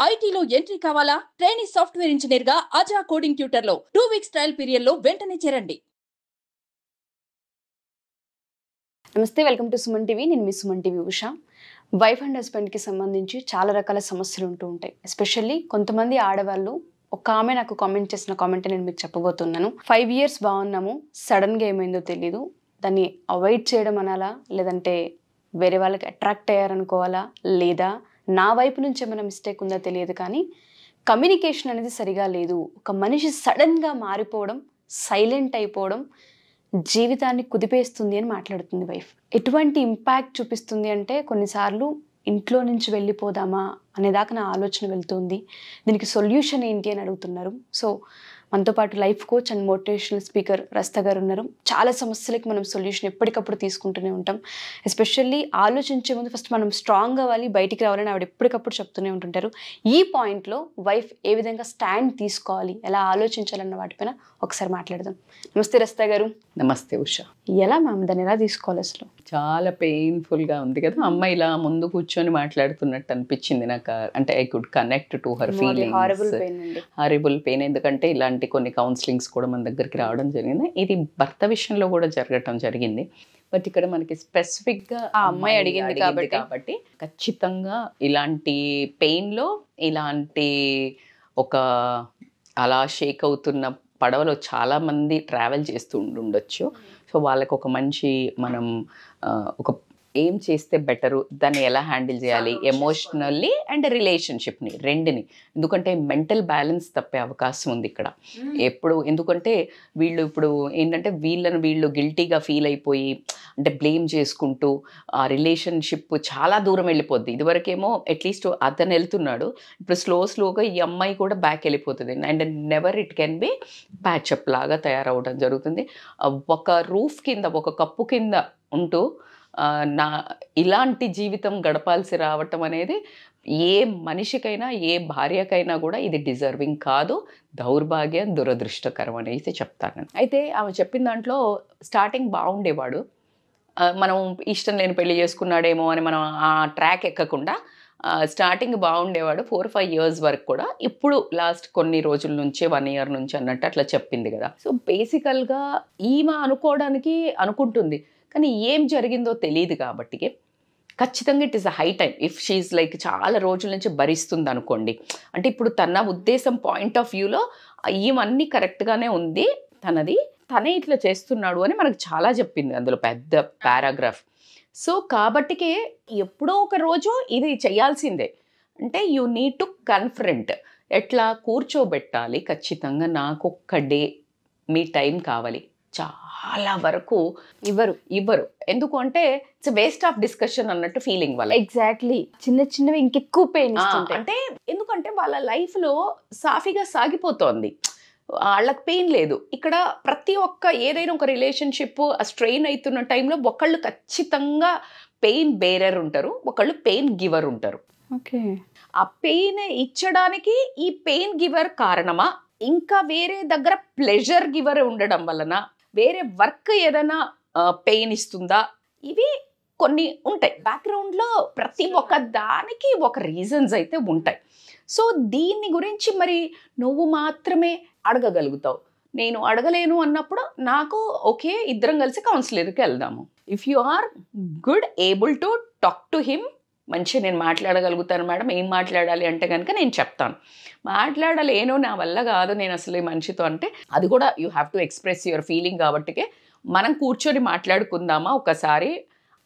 ఐటీలో ఎంట్రీ కావాలా? Trainee software engineer గా అజా కోడింగ్ ట్యూటర్ లో 2 వీక్స్ ట్రయల్ పీరియడ్ లో వెంటనే చేరండి. నమస్తే, వెల్కమ్ టు సుమన్ టీవీ. నేను మీ Suman TV Usha. Wife and హస్బెండ్కి సంబంధించి చాలా రకాల సమస్యలు ఉంటూ ఉంటాయి. ఎస్పెషల్లీ కొంతమంది ఆడవాళ్ళు, ఒక ఆమె నాకు కామెంట్ చేసిన కామెంట్ నేను మీకు చెప్పబోతున్నాను. 5 years బాగున్నాము, సడన్గా ఏమైందో తెలియదు, దాన్ని అవాయిడ్ చేయడం అనాలా, లేదంటే వేరే వాళ్ళకి అట్రాక్ట్ అయ్యారనుకోవాలా, లేదా నా వైపు నుంచి ఏమైనా మిస్టేక్ ఉందా తెలియదు, కానీ కమ్యూనికేషన్ అనేది సరిగా లేదు. ఒక మనిషి సడన్గా మారిపోవడం, సైలెంట్ అయిపోవడం జీవితాన్ని కుదిపేస్తుంది అని మాట్లాడుతుంది వైఫ్. ఎటువంటి ఇంపాక్ట్ చూపిస్తుంది అంటే, కొన్నిసార్లు ఇంట్లో నుంచి వెళ్ళిపోదామా అనేదాకా నా ఆలోచన వెళ్తుంది. దీనికి సొల్యూషన్ ఏంటి అని అడుగుతున్నారు. సో మనతో పాటు life coach and motivational speaker Rasta గారు ఉన్నారు. చాలా సమస్యలకి మనం సొల్యూషన్ ఎప్పటికప్పుడు తీసుకుంటూనే ఉంటాం. ఎస్పెషల్లీ ఆలోచించే ముందు ఫస్ట్ మనం స్ట్రాంగ్ అవ్వాలి, బయటికి రావాలని ఆవిడ ఎప్పటికప్పుడు చెప్తూనే ఉంటుంటారు. ఈ పాయింట్లో వైఫ్ ఏ విధంగా స్టాండ్ తీసుకోవాలి, ఎలా ఆలోచించాలన్న వాటిపైన ఒకసారి మాట్లాడదాం. నమస్తే రస్తా గారు. నమస్తే ఉషా. ఎలా మ్యామ్ దాన్ని ఎలా తీసుకోవాలి? అసలు చాలా పెయిన్ఫుల్గా ఉంది కదా, అమ్మాయి ఇలా ముందు కూర్చొని మాట్లాడుతున్నట్టు అనిపించింది నాకు. అంటే I could connect to her feelings. Horrible pain. ఎందుకంటే ఇలాంటి కొన్ని కౌన్సిలింగ్స్ కూడా మన దగ్గరికి రావడం జరిగింది. ఇది భర్త విషయంలో కూడా జరగటం జరిగింది. బట్ ఇక్కడ మనకి స్పెసిఫిక్గా ఆ అమ్మాయి అడిగింది కాబట్టి ఖచ్చితంగా ఇలాంటి పెయిన్లో, ఇలాంటి ఒక అలా షేక్ అవుతున్న పడవలో చాలామంది ట్రావెల్ చేస్తూ ఉండొచ్చు. సో వాళ్ళకి ఒక మంచి మనం ఒక ఏం చేస్తే బెటరు, దాన్ని ఎలా హ్యాండిల్ చేయాలి, ఎమోషనల్లీ అండ్ రిలేషన్షిప్ని రెండుని. ఎందుకంటే మెంటల్ బ్యాలెన్స్ తప్పే అవకాశం ఉంది ఇక్కడ ఎప్పుడు. ఎందుకంటే వీళ్ళు ఇప్పుడు ఏంటంటే వీళ్ళు గిల్టీగా ఫీల్ అయిపోయి, అంటే బ్లేమ్ చేసుకుంటూ ఆ రిలేషన్షిప్ చాలా దూరం వెళ్ళిపోద్ది. ఇదివరకేమో అట్లీస్ట్ అతను వెళ్తున్నాడు, ఇప్పుడు స్లోగా ఈ అమ్మాయి కూడా బ్యాక్ వెళ్ళిపోతుంది. And never it can be patch up లాగా తయారవడం జరుగుతుంది. ఒక రూఫ్ కింద, ఒక కప్పు కింద ఉంటూ ఇలాంటి జీవితం గడపాల్సి రావటం అనేది ఏ మనిషికైనా, ఏ భార్యకైనా కూడా ఇది డిజర్వింగ్ కాదు, దౌర్భాగ్యం, దురదృష్టకరం అని అయితే చెప్తాను. అయితే ఆమె చెప్పిన దాంట్లో స్టార్టింగ్ బాగుండేవాడు, మనం ఇష్టం లేని పెళ్లి చేసుకున్నాడేమో అని మనం ఆ ట్రాక్ ఎక్కకుండా స్టార్టింగ్ బాగుండేవాడు 4-5 years వరకు కూడా. ఇప్పుడు లాస్ట్ కొన్ని రోజుల నుంచి 1 year నుంచి అన్నట్టు అట్లా చెప్పింది కదా. సో బేసికల్గా ఈమె అనుకుంటుంది, కానీ ఏం జరిగిందో తెలియదు కాబట్టి ఖచ్చితంగా it is a high time. If she like చాలా రోజుల నుంచి భరిస్తుంది అనుకోండి, అంటే ఇప్పుడు తన ఉద్దేశం పాయింట్ ఆఫ్ వ్యూలో ఈవన్నీ కరెక్ట్గానే ఉంది, తనే ఇట్లా చేస్తున్నాడు అని మనకు చాలా చెప్పింది అందులో పెద్ద పారాగ్రాఫ్. సో కాబట్టికే ఎప్పుడో ఒక రోజు ఇది చేయాల్సిందే. అంటే యూ నీడ్ టు కన్ఫ్రంట్. ఎట్లా కూర్చోబెట్టాలి, ఖచ్చితంగా నాకు ఒక్క డే మీ టైం కావాలి. చాలా వరకు ఇవ్వరు. ఎందుకు అంటే ఇట్స్ వేస్ట్ ఆఫ్ డిస్కషన్ అన్నట్టు ఫీలింగ్ వాళ్ళ. ఎగ్జాక్ట్లీ. చిన్నవి ఇంకెక్కువ పెయిన్ అంటే ఎందుకంటే వాళ్ళ లైఫ్లో సాఫీగా సాగిపోతోంది, వాళ్ళకి పెయిన్ లేదు. ఇక్కడ ప్రతి ఒక్క ఏదైనా ఒక రిలేషన్షిప్ స్ట్రెయిన్ అవుతున్న టైంలో ఒకళ్ళు ఖచ్చితంగా పెయిన్ బేరర్ ఉంటారు, ఒకళ్ళు పెయిన్ గివర్ ఉంటారు. ఓకే. ఆ పెయిన్ ఇచ్చడానికి ఈ పెయిన్ గివర్ కారణమా, ఇంకా వేరే దగ్గర ప్లెజర్ గివర్ ఉండడం వలన వేరే వర్క్ ఏదైనా పెయిన్ ఇస్తుందా, ఇవి కొన్ని ఉంటాయి బ్యాక్గ్రౌండ్లో. ప్రతి ఒక్క దానికి ఒక రీజన్స్ అయితే ఉంటాయి. సో దీన్ని గురించి మరి నువ్వు మాత్రమే అడగగలుగుతావు. నేను అడగలేను అన్నప్పుడు నాకు ఓకే, ఇద్దరం కలిసి కౌన్సిలర్కి వెళ్దాము. If you are good able to talk to him, మంచిగా నేను మాట్లాడగలుగుతాను మేడం, ఏం మాట్లాడాలి అంటే కనుక నేను చెప్తాను. మాట్లాడలేను, నా వల్ల కాదు, నేను అసలు ఈ మనిషితో అంటే అది కూడా you have to express your feeling. కాబట్టికే మనం కూర్చొని మాట్లాడుకుందామా ఒకసారి.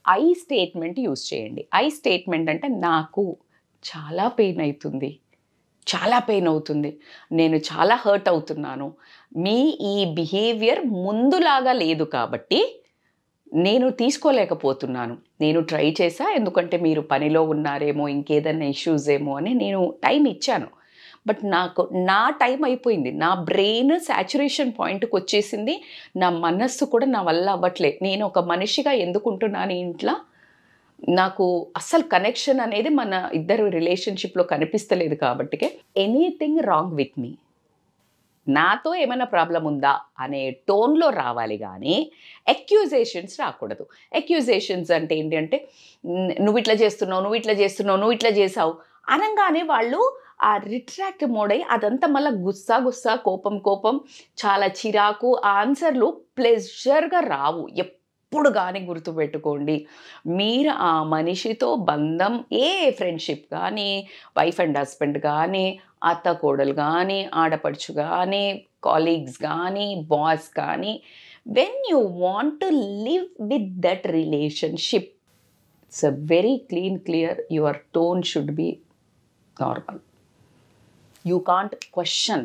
ఐ స్టేట్మెంట్ యూజ్ చేయండి. ఐ స్టేట్మెంట్ అంటే నాకు చాలా పెయిన్ అవుతుంది, నేను చాలా హర్ట్ అవుతున్నాను, మీ ఈ బిహేవియర్ ముందులాగా లేదు కాబట్టి నేను తీసుకోలేకపోతున్నాను. నేను ట్రై చేశా, ఎందుకంటే మీరు పనిలో ఉన్నారేమో, ఇంకేదైనా ఇష్యూస్ ఏమో అని నేను టైం ఇచ్చాను. బట్ నాకు నా టైం అయిపోయింది, నా బ్రెయిన్ సాచురేషన్ పాయింట్కి వచ్చేసింది, నా మనస్సు కూడా నా వల్ల అవ్వట్లే. నేను ఒక మనిషిగా ఎందుకుంటున్నాను ఇంట్లో, నాకు అస్సలు కనెక్షన్ అనేది మన ఇద్దరు రిలేషన్షిప్లో కనిపిస్తలేదు. కాబట్టి ఎనీథింగ్ రాంగ్ విత్ మీ, నాతో ఏమైనా ప్రాబ్లం ఉందా అనే టోన్లో రావాలి, కానీ అక్యూజేషన్స్ రాకూడదు. అక్యూజేషన్స్ అంటే ఏంటి అంటే, నువ్వు ఇట్లా చేస్తున్నావు, నువ్వు ఇట్లా చేసావు అనగానే వాళ్ళు ఆ రిట్రాక్ట్ మోడ్ అయ్యి అదంతా మళ్ళీ గుస్సా కోపం చాలా చిరాకు, ఆన్సర్లు ప్లెజర్గా రావు. ఎప్పుడు కానీ గుర్తుపెట్టుకోండి, మీరు ఆ మనిషితో బంధం, ఏ ఫ్రెండ్షిప్ కానీ, వైఫ్ అండ్ హస్బెండ్ కానీ, అత్త కోడలు కానీ, ఆడపడుచు కానీ, కాలీగ్స్ కానీ, బాస్ కానీ, when you want to live with that relationship, it's a very clear, your tone should be normal. You can't question,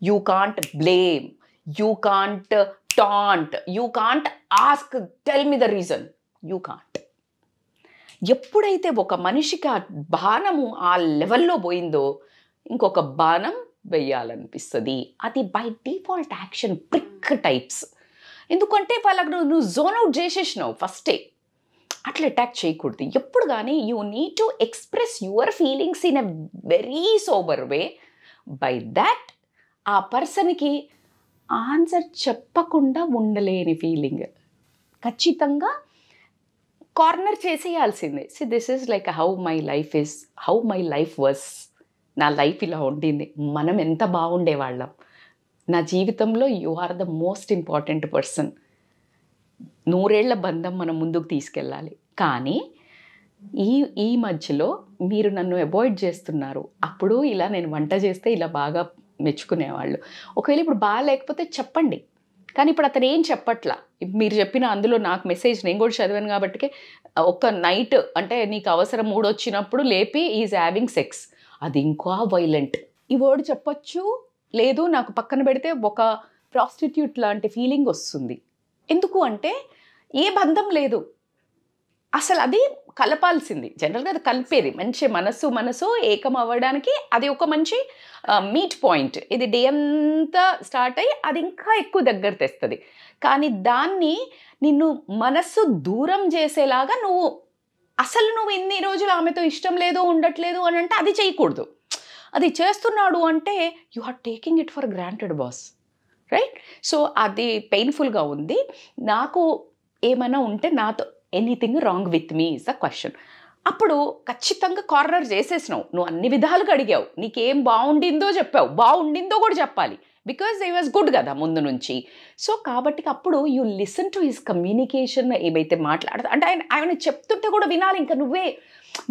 you can't blame, you can't taunt, you can't ask, tell me the reason. You can't. ఎప్పుడైతే ఒక మనిషికి ఆ బాణము ఆ లెవెల్లో పోయిందో ఇంకొక బాణం వెయ్యాలనిపిస్తుంది. అది by default action prick types. ఎందుకంటే వాళ్ళకు నువ్వు జోన్ అవుట్ చేసేసినావు ఫస్టే. అట్లా అటాక్ చేయకూడదు ఎప్పుడు కానీ. You need to express your feelings in a very sober way. By that ఆ పర్సన్కి ఆన్సర్ చెప్పకుండా ఉండలేని ఫీలింగ్ ఖచ్చితంగా కార్నర్ చేసేయాల్సిందే. See this is like how my life was. నా లైఫ్ ఇలా ఉండింది, మనం ఎంత బాగుండేవాళ్ళం. నా జీవితంలో you are the most important person. 100 ఏళ్ల బంధం మనం ముందుకు తీసుకెళ్ళాలి. కానీ ఈ మధ్యలో మీరు నన్ను అవాయిడ్ చేస్తున్నారు. అప్పుడు ఇలా నేను వంట చేస్తే ఇలా బాగా మెచ్చుకునేవాళ్ళు. ఒకవేళ ఇప్పుడు బాగా లేకపోతే చెప్పండి. కానీ ఇప్పుడు అతను ఏం చెప్పట్లా. మీరు చెప్పిన అందులో నాకు మెసేజ్ నేను కూడా చదివాను కాబట్టి, ఒక నైట్ అంటే నీకు అవసరం మూడు వచ్చినప్పుడు లేపి ఈజ్ హ్యావింగ్ సెక్స్, అది ఇంకా వైలెంట్. ఈ వర్డ్ చెప్పొచ్చు, లేదు నాకు పక్కన పెడితే ఒక ప్రాస్టిట్యూట్ లాంటి ఫీలింగ్ వస్తుంది. ఎందుకు అంటే ఏ బంధం లేదు అసలు. అది కలపాల్సింది. జనరల్గా అది కలిపేది మంచి మనసు ఏకం అవ్వడానికి అది ఒక మంచి మీట్ పాయింట్. ఇది డే అంతా స్టార్ట్ అయ్యి అది ఇంకా ఎక్కువ దగ్గర తెస్తుంది. కానీ దాన్ని నిన్ను మనస్సు దూరం చేసేలాగా నువ్వు ఇన్ని రోజులు ఆమెతో ఇష్టం లేదు, ఉండట్లేదు అని అంటే అది చేయకూడదు. అది చేస్తున్నాడు అంటే you are taking it for granted boss, right? So అది పెయిన్ఫుల్గా ఉంది. నాకు ఏమైనా ఉంటే నాతో anything wrong with me is the question. అప్పుడు ఖచ్చితంగా కార్నర్ చేసేసినావు. నువ్వు అన్ని విధాలుగా అడిగావు, నీకేం బాగుండిందో చెప్పావు, బాగుండిందో కూడా చెప్పాలి, బికాజ్ ఐ వాజ్ గుడ్ కదా ముందు నుంచి. సో కాబట్టి అప్పుడు you listen to his communication. ఏమైతే మాట్లాడతా అంటే ఆయన చెప్తుంటే కూడా వినాలి. ఇంకా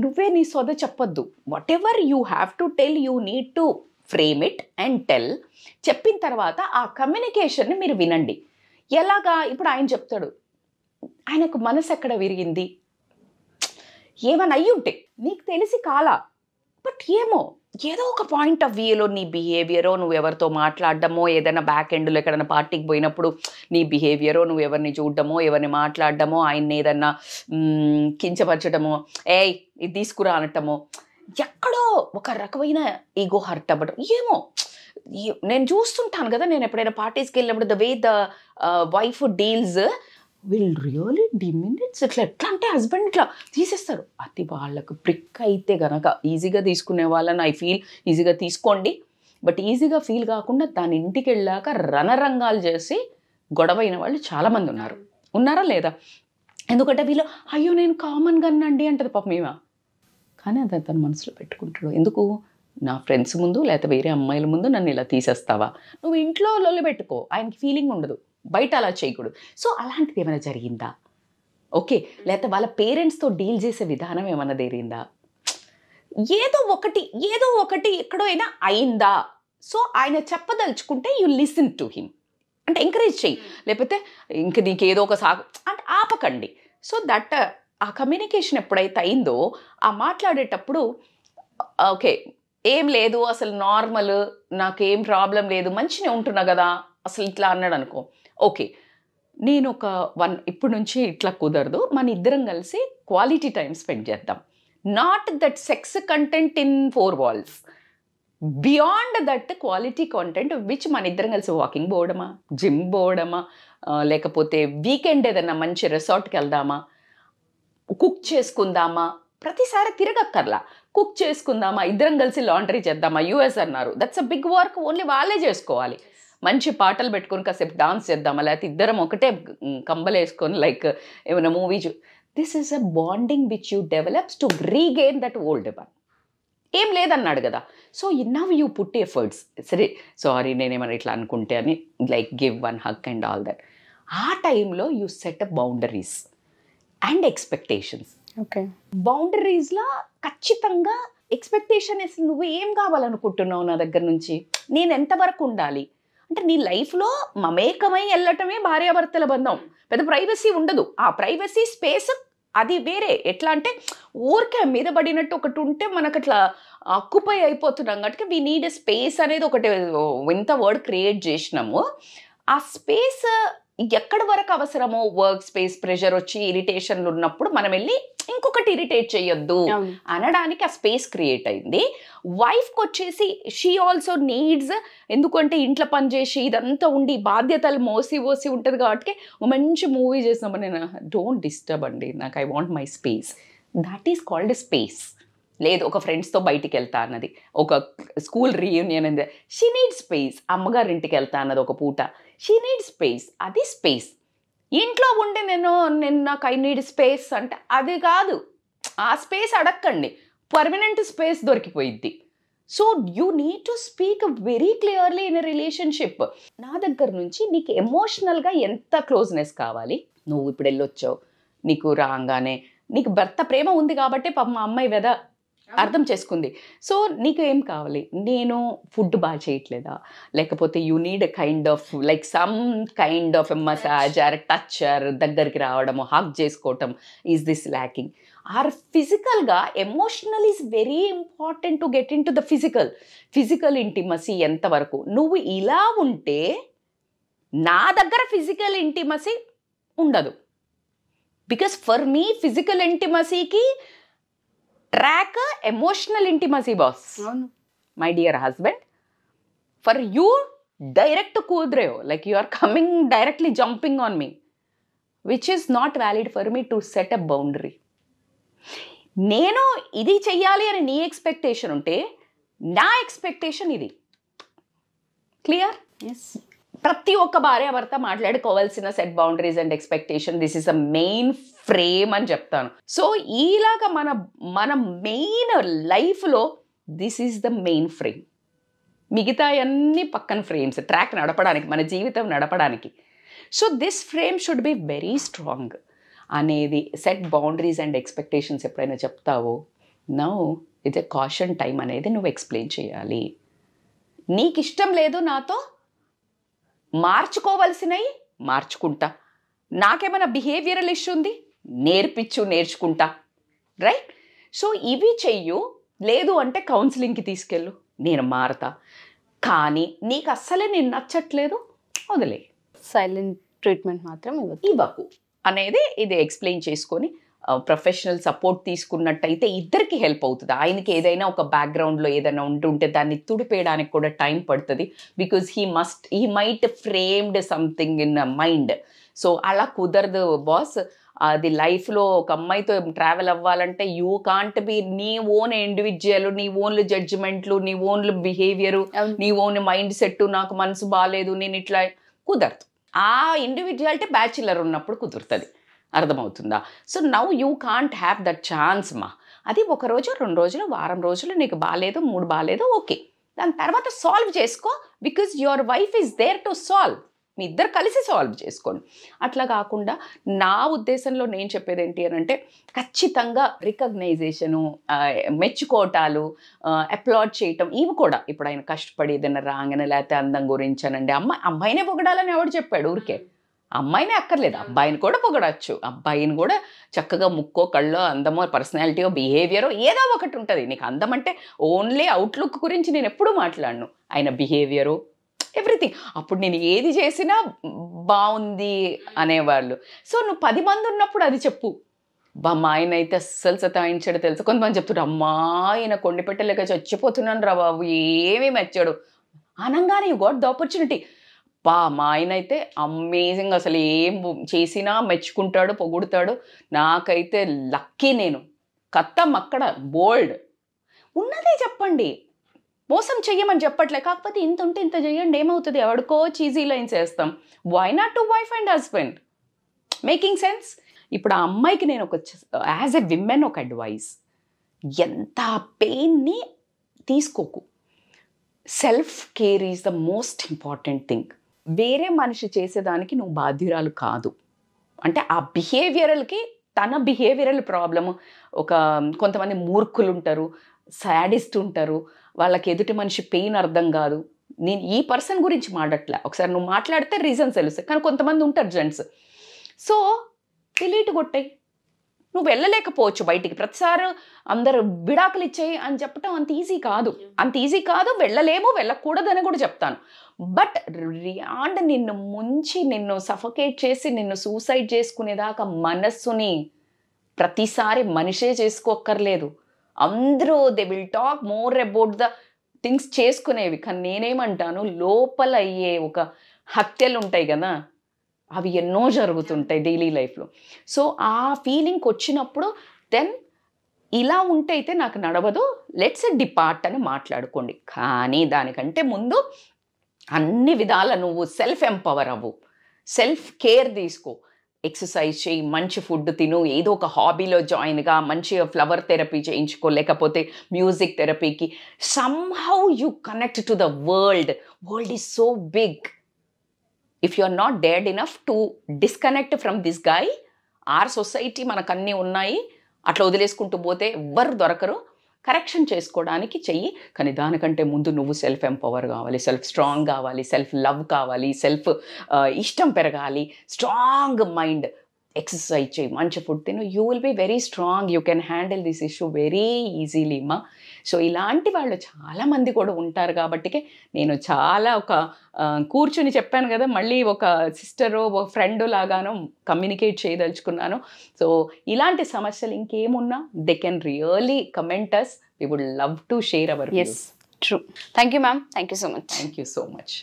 నువ్వే నీ సొద చెప్పొద్దు. What ever you have to tell, you need to frame it and tell. చెప్పిన తర్వాత ఆ కమ్యూనికేషన్ని మీరు వినండి. ఎలాగా? ఇప్పుడు ఆయన చెప్తాడు, ఆయనకు మనసు ఎక్కడ విరిగింది, ఏమని అయ్యి ఉంటే నీకు తెలిసి కాలా, బట్ ఏదో ఒక పాయింట్ ఆఫ్ వ్యూలో నీ బిహేవియరో, నువ్వు ఎవరితో మాట్లాడడమో, ఏదైనా బ్యాక్ ఎండ్లో ఎక్కడైనా పార్టీకి పోయినప్పుడు నీ బిహేవియరో, నువ్వు ఎవరిని చూడడమో, ఎవరిని మాట్లాడడమో, ఆయన్ని ఏదన్నా కించపరచడమో, ఇది తీసుకురా అనటమో, ఎక్కడో ఒక రకమైన ఈగో హర్ట్ అవ్వడం. నేను చూస్తుంటాను కదా, నేను ఎప్పుడైనా పార్టీస్కి వెళ్ళినప్పుడు the way the wife deals will really diminish. ఎట్లా అంటే హస్బెండ్ ఇట్లా తీసేస్తారు. అది వాళ్ళకు ప్రిక్ అయితే గనక ఈజీగా తీసుకునే వాళ్ళని ఐ ఫీల్ ఈజీగా తీసుకోండి. బట్ ఈజీగా ఫీల్ కాకుండా దాని ఇంటికి వెళ్ళాక రణరంగాలు చేసి గొడవైన వాళ్ళు చాలామంది ఉన్నారా లేదా? ఎందుకంటే వీళ్ళు అయ్యో నేను కామన్గా అన్నండి అంటది పాపం మేమా. కానీ అది తన మనసులో పెట్టుకుంటాడు. ఎందుకు? నా ఫ్రెండ్స్ ముందు లేకపోతే వేరే అమ్మాయిల ముందు నన్ను ఇలా తీసేస్తావా? నువ్వు ఇంట్లో లొల్లి పెట్టుకో, ఆయనకి ఫీలింగ్ ఉండదు, బయట అలా చేయకూడదు. సో అలాంటిది ఏమైనా జరిగిందా? ఓకే, లేకపోతే వాళ్ళ పేరెంట్స్తో డీల్ చేసే విధానం ఏమైనా జరిగిందా? ఏదో ఒకటి ఎక్కడో అయినా అయిందా? సో ఆయన చెప్పదలుచుకుంటే యు లిసన్ టు హిమ్, అంటే ఎంకరేజ్ చెయ్యి. లేకపోతే ఇంక నీకు ఏదో ఒక సాగు అంటే ఆపకండి. సో దట్ ఆ కమ్యూనికేషన్ ఎప్పుడైతే అయిందో ఆ మాట్లాడేటప్పుడు ఓకే ఏం లేదు, అసలు నార్మల్, నాకేం ప్రాబ్లం లేదు, మంచిగా ఉంటున్నా కదా, అసలు ఇట్లా అన్నాడు అనుకో, ఓకే నేను ఇప్పుడు నుంచి ఇట్లా కుదరదు, మన ఇద్దరం కలిసి క్వాలిటీ టైం స్పెండ్ చేద్దాం. Not that sex content in 4 walls, beyond that quality content which మన ఇద్దరం కలిసి వాకింగ్ పోవడమా, జిమ్ పోవడమా, లేకపోతే వీకెండ్ ఏదైనా మంచి రిసార్ట్కి వెళ్దామా, కుక్ చేసుకుందామా, ప్రతిసారి తిరగక్కర్లా, కుక్ చేసుకుందామా, ఇద్దరం కలిసి లాండ్రీ చేద్దామా. యూఎస్ అన్నారు, that's a big work, only వాళ్ళే చేసుకోవాలి. మంచి పాటలు పెట్టుకొని కాసేపు డాన్స్ చేద్దామా, లేకపోతే ఇద్దరం ఒకటే కంబలు వేసుకొని లైక్ ఏమైనా movie this is a bonding which you develops to regain that old one. ఏం లేదన్నాడు కదా. So now you put efforts, సరే సారీ నేనేమన్నా ఇట్లా అనుకుంటే అని, like give one hug and all that. ఆ టైంలో you set up boundaries and expectations. Okay, బౌండరీస్లో ఖచ్చితంగా ఎక్స్పెక్టేషన్ అసలు నువ్వు ఏం కావాలనుకుంటున్నావు నా దగ్గర నుంచి, నేను ఎంతవరకు ఉండాలి అంటే నీ లైఫ్లో మమేకమై వెళ్ళటమే భార్యాభర్తల బంధం. పెద్ద ప్రైవసీ ఉండదు. ఆ ప్రైవసీ స్పేస్ అది వేరే. ఎట్లా అంటే ఊరికే మీద పడినట్టు ఒకటి ఉంటే మనకు అట్లా ఆక్యుపై అయిపోతున్నాం కాబట్టి వీ నీడ్ ఎ స్పేస్ అనేది ఒకటి ఇంత వర్డ్ క్రియేట్ చేసినాము. ఆ స్పేస్ ఎక్కడి వరకు అవసరమో, వర్క్ స్పేస్ ప్రెషర్ వచ్చి ఇరిటేషన్లు ఉన్నప్పుడు మనం వెళ్ళి ఇంకొకటి ఇరిటేట్ చేయొద్దు అనడానికి ఆ స్పేస్ క్రియేట్ అయింది. వైఫ్కి వచ్చేసి షీ ఆల్సో నీడ్స్, ఎందుకంటే ఇంట్లో పని చేసి ఇదంతా ఉండి బాధ్యతలు మోసి ఉంటుంది కాబట్టి మంచి మూవీ చేసినప్పుడు నేను డోంట్ డిస్టర్బ్ అండి, నాకు I want my space. That is called space. లేదు ఒక ఫ్రెండ్స్తో బయటికి వెళ్తా అన్నది, ఒక స్కూల్ రీయూనియన్ అనేది, షీ నీడ్ స్పేస్. అమ్మగారింటికి వెళ్తా అన్నది ఒక పూట, షీ నీడ్ స్పేస్, అది స్పేస్. ఇంట్లో ఉండి నేను నాకు ఐ నీడ్ స్పేస్ అంటే అది కాదు. ఆ స్పేస్ అడక్కండి, పర్మనెంట్ స్పేస్ దొరికిపోయిద్ది. So you need to speak very clearly in a relationship. నా దగ్గర నుంచి నీకు ఎమోషనల్గా ఎంత క్లోజ్నెస్ కావాలి, నువ్వు ఇప్పుడు వెళ్ళొచ్చావు, నీకు రాగానే నీకు భర్త ప్రేమ ఉంది కాబట్టి పాప మా అమ్మాయి వెద అర్థం చేసుకుంది. సో నీకు ఏం కావాలి, నేను ఫుడ్ బాగా చేయట్లేదా, లేకపోతే you need a kind of like some kind of a massage or touch or దగ్గరికి రావడము, హగ్ చేసుకోవటం, ఈజ్ దిస్ ల్యాకింగ్? ఆర్ ఫిజికల్గా emotional is very important to get into the physical intimacy ఎంతవరకు. నువ్వు ఇలా ఉంటే నా దగ్గర ఫిజికల్ ఇంటిమసీ ఉండదు. బికాస్ ఫర్ మీ ఫిజికల్ ఇంటిమసీకి track emotional intimacy boss. My dear husband, for you direct కూదరేవ్, like you are coming directly jumping on me, which is not valid for me to set a boundary. నేను ఇది చెయ్యాలి అని నీ expectation ఉంటే నా expectation ఇది. క్లియర్? ఎస్. ప్రతి ఒక్క భార్యాభర్త మాట్లాడుకోవాల్సిన set boundaries and expectation, this is a main frame అని చెప్తాను. సో ఈలాగా మన మెయిన్ లైఫ్లో this is the main frame. మిగతా అన్ని పక్కన ఫ్రేమ్స్, ట్రాక్ నడపడానికి, మన జీవితం నడపడానికి. So this frame should be very strong అనేది. సెట్ బౌండరీస్ అండ్ ఎక్స్పెక్టేషన్స్ ఎప్పుడైనా చెప్తావో, now it's a caution time అనేది నువ్వు ఎక్స్ప్లెయిన్ చేయాలి. నీకు ఇష్టం లేదు నాతో, మార్చుకోవాల్సినవి మార్చుకుంటా, నాకేమైనా బిహేవియరల్ ఇష్యూ ఉంది నేర్చుకుంటా, రైట్? సో ఇవి చెయ్యు. లేదు అంటే కౌన్సిలింగ్కి తీసుకెళ్ళు, నేను మారతా. కానీ నీకు అస్సలే నేను నచ్చట్లేదు, వదిలే, సైలెంట్ ట్రీట్మెంట్ మాత్రం ఇవ్వకు అనేది ఇది ఎక్స్ప్లెయిన్ చేసుకొని ప్రొఫెషనల్ సపోర్ట్ తీసుకున్నట్టయితే ఇద్దరికి హెల్ప్ అవుతుంది. ఆయనకి ఏదైనా ఒక బ్యాక్గ్రౌండ్లో ఏదైనా ఉంటుంటే దాన్ని తుడిపేయడానికి కూడా టైం పడుతుంది. Because he might framed something in mind. So అలా కుదరదు బాస్. అది లైఫ్లో ఒక అమ్మాయితో ట్రావెల్ అవ్వాలంటే యూ కాంట్ బి నీ ఓన్ ఇండివిజువల్, నీ ఓన్లు జడ్జిమెంట్లు, నీ ఓన్లు బిహేవియరు, నీ ఓన్ మైండ్ సెట్, నాకు మనసు బాగాలేదు నేను ఇట్లా, కుదరదు. ఆ ఇండివిజువాలిటీ బ్యాచులర్ ఉన్నప్పుడు కుదురుతుంది. అర్థమవుతుందా? So now you can't have that chance మా. అది ఒక రోజు, 2 రోజులు, వారం రోజులు నీకు బాగాలేదు, 3 బాగాలేదు, ఓకే, దాని తర్వాత సాల్వ్ చేసుకో. Because your wife is there to solve. మీ ఇద్దరు కలిసి సాల్వ్ చేసుకోండి. అట్లా కాకుండా నా ఉద్దేశంలో నేను చెప్పేది ఏంటి అని అంటే, ఖచ్చితంగా రికగ్నైజేషను, మెచ్చుకోవటాలు, అప్లాడ్ చేయటం, ఇవి కూడా ఇప్పుడు ఆయన కష్టపడి ఏదైనా రాగానే లేకపోతే అందం గురించి అనండి, అమ్మాయినే పొగడాలని ఎవడు చెప్పాడు? ఊరికే అమ్మాయినే అక్కర్లేదు, అబ్బాయిని కూడా పొగడచ్చు. అబ్బాయిని కూడా చక్కగా ముక్కో, కళ్ళో, అందమో, పర్సనాలిటీయో, బిహేవియరో ఏదో ఒకటి ఉంటుంది. నీకు అందం అంటే ఓన్లీ అవుట్లుక్ గురించి నేను ఎప్పుడూ మాట్లాడను, ఆయన బిహేవియరు, ఎవ్రీథింగ్. అప్పుడు నేను ఏది చేసినా బాగుంది అనేవాళ్ళు. సో నువ్వు 10 మంది ఉన్నప్పుడు అది చెప్పు. మా ఆయన అయితే అస్సలు సతాయించాడు తెలుసు. కొంతమంది చెప్తున్నారు, అమ్మా ఆయన కొండి పెట్టలేక చచ్చిపోతున్నాను రా బాబు, ఏమీ మెచ్చాడు అనగానే యూ గాట్ ద ఆపర్చునిటీ. మా ఆయన అయితే అమేజింగ్, అసలు ఏం చేసినా మెచ్చుకుంటాడు, పొగుడుతాడు. నాకైతే లక్కీ, నేను కత్తం అక్కడ బోల్డ్. ఉన్నదే చెప్పండి, మోసం చెయ్యమని చెప్పట్లే. కాకపోతే ఇంత ఉంటే ఇంత చెయ్యండి, ఏమవుతుంది? ఎవరికో చీజీ లైన్స్ వేస్తాం. Why not to wife and husband? Making sense? ఇప్పుడు ఆ అమ్మాయికి నేను యాజ్ ఎ విమెన్ ఒక అడ్వైస్, ఎంత పెయిన్ని తీసుకోకు. Self care is the most important thing. వేరే మనిషి చేసేదానికి నువ్వు బాధ్యురాలు కాదు. అంటే ఆ బిహేవియరల్కి తన బిహేవియరల్ ప్రాబ్లము. కొంతమంది మూర్ఖులు ఉంటారు, సాడిస్ట్ ఉంటారు, వాళ్ళకి ఎదుటి మనిషి పెయిన్ అర్థం కాదు. నేను ఈ పర్సన్ గురించి మాట్లాడట్లే, ఒకసారి నువ్వు మాట్లాడితే రీజన్స్ తెలుస్తాయి. కానీ కొంతమంది ఉంటారు జెంట్స్. So delete కొట్టాయి. నువ్వు వెళ్ళలేకపోవచ్చు బయటికి, ప్రతిసారి అందరు విడాకులు ఇచ్చేయి అని చెప్పటం అంత ఈజీ కాదు. వెళ్ళలేము, వెళ్ళకూడదని కూడా చెప్తాను. బట్ రియాండ్ నిన్ను ముంచి, నిన్ను సఫకేట్ చేసి, నిన్ను సూసైడ్ చేసుకునేదాకా మనస్సుని ప్రతిసారి మనిషే చేసుకోక్కర్లేదు. అందరూ they will talk more about the things చేసుకునేవి. కానీ నేనేమంటాను, లోపల అయ్యే ఒక హత్యలు ఉంటాయి కదా, అవి ఎన్నో జరుగుతుంటాయి డైలీ లైఫ్లో. సో ఆ ఫీలింగ్కి వచ్చినప్పుడు దెన్ ఇలా ఉంటే అయితే నాకు నడవదు, లెట్స్ డిపార్ట్ అని మాట్లాడుకోండి. కానీ దానికంటే ముందు అన్ని విధాల నువ్వు సెల్ఫ్ ఎంపవర్ అవ్వు, సెల్ఫ్ కేర్ తీసుకో, ఎక్సర్సైజ్ చేయి, మంచి ఫుడ్ తిను, ఏదో ఒక హాబీలో జాయిన్గా మంచి ఫ్లవర్ థెరపీ చేయించుకో, లేకపోతే మ్యూజిక్ థెరపీకి. Somehow you connect to the world is so big. If you are not dared enough to disconnect from this guy, our society మనకన్నీ ఉన్నాయి, అట్లా వదిలేసుకుంటూ పోతే ఎవ్వరు దొరకరు. కరెక్షన్ చేసుకోవడానికి చెయ్యి. కానీ దానికంటే ముందు నువ్వు సెల్ఫ్ ఎంపవర్ కావాలి, సెల్ఫ్ స్ట్రాంగ్ కావాలి, సెల్ఫ్ లవ్ కావాలి, సెల్ఫ్ ఇష్టం పెరగాలి, స్ట్రాంగ్ మైండ్. ఎక్సర్సైజ్ చేయి, మంచి ఫుడ్ తిను, you will be very strong. You can handle this issue very easily మా. సో ఇలాంటి వాళ్ళు చాలామంది కూడా ఉంటారు కాబట్టికే నేను చాలా కూర్చుని చెప్పాను కదా, మళ్ళీ ఒక సిస్టరో ఒక ఫ్రెండ్ లాగానో కమ్యూనికేట్ చేయదలుచుకున్నాను. సో ఇలాంటి సమస్యలు ఇంకేమున్నా they can really comment us. We would love to share our views. True. Thank you ma'am. Thank you so much. Thank you so much.